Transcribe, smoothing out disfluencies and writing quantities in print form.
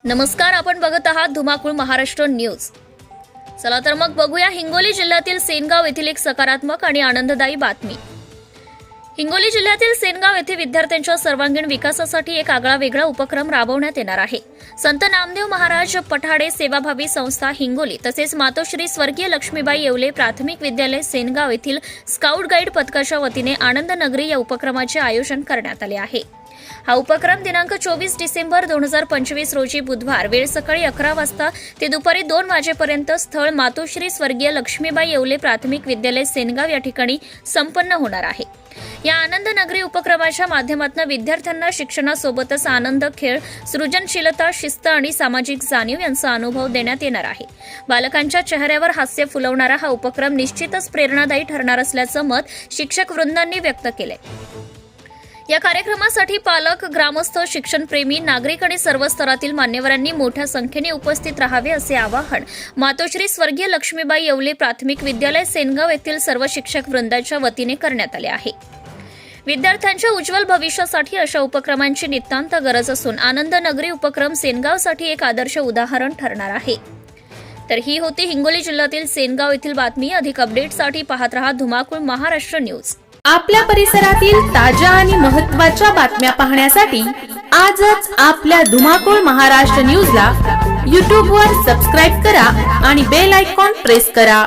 नमस्कार, आपण बघत आहात धुमाकूळ महाराष्ट्र न्यूज। चला तर मग बघूया हिंगोली जिल्ह्यातील सेनगाव येथील एक सकारात्मक आणि आनंददायी बातमी। हिंगोली जिल्ह्यातील सेनगाव येथे विद्यार्थ्यांच्या सर्वांगीण विकासासाठी एक आगळावेगळा उपक्रम राबवण्यात येणार आहे। संत नामदेव महाराज पठाडे सेवाभावी संस्था हिंगोली तसेच मातोश्री स्वर्गीय लक्ष्मीबाई येवले प्राथमिक विद्यालय सेनगाव येथील स्काउट गाईड पथकाच्या वतीने आनंद नगरी या उपक्रमाचे आयोजन करण्यात आले आहे। हा उपक्रम दिनांक 24 डिसेंबर 2025 रोजी बुधवार वेळ सकाळी 11 वाजता ते दुपारी 2 वाजेपर्यंत स्थळ मातोश्री स्वर्गीय लक्ष्मीबाई येवले प्राथमिक विद्यालय सेनगाव या ठिकाणी संपन्न होणार आहे। या आनंद नगरी उपक्रमाच्या माध्यमातून विद्यार्थ्यांना शिक्षणासोबतच आनंद, खेळ, सृजनशीलता, शिस्त आणि सामाजिक जाणीव यांचा अनुभव देण्यात येणार आहे। बालकांच्या चेहऱ्यावर हास्य फुलवणारा हा उपक्रम निश्चितच प्रेरणादायी ठरणार असल्याचं मत शिक्षक वृंदांनी व्यक्त केले। या कार्यक्रमासाठी पालक, ग्रामस्थ, शिक्षणप्रेमी, नागरिक आणि सर्व स्तरातील मान्यवरांनी मोठ्या संख्येने उपस्थित राहावे असे आवाहन मातोश्री स्वर्गीय लक्ष्मीबाई येवले प्राथमिक विद्यालय सेनगाव येथील सर्व शिक्षक वृंदाच्या वतीने करण्यात आले आहे। विद्यार्थ्यांच्या उज्ज्वल भविष्यासाठी अशा उपक्रमांची नितांत गरज असून आनंद नगरी उपक्रम सेनगावसाठी एक आदर्श उदाहरण ठरणार आहे। तर ही होती हिंगोली जिल्ह्यातील सेनगाव येथील बातमी। अधिक अपडेटसाठी पाहत रहा धुमाकूळ महाराष्ट्र न्यूज। आपल्या परिसरातील ताज्या आणि महत्त्वाच्या बातम्या पाहण्यासाठी आजच आपल्या धुमाकूळ महाराष्ट्र न्यूजला YouTube वर सबस्क्राइब करा आणि बेल आयकॉन प्रेस करा।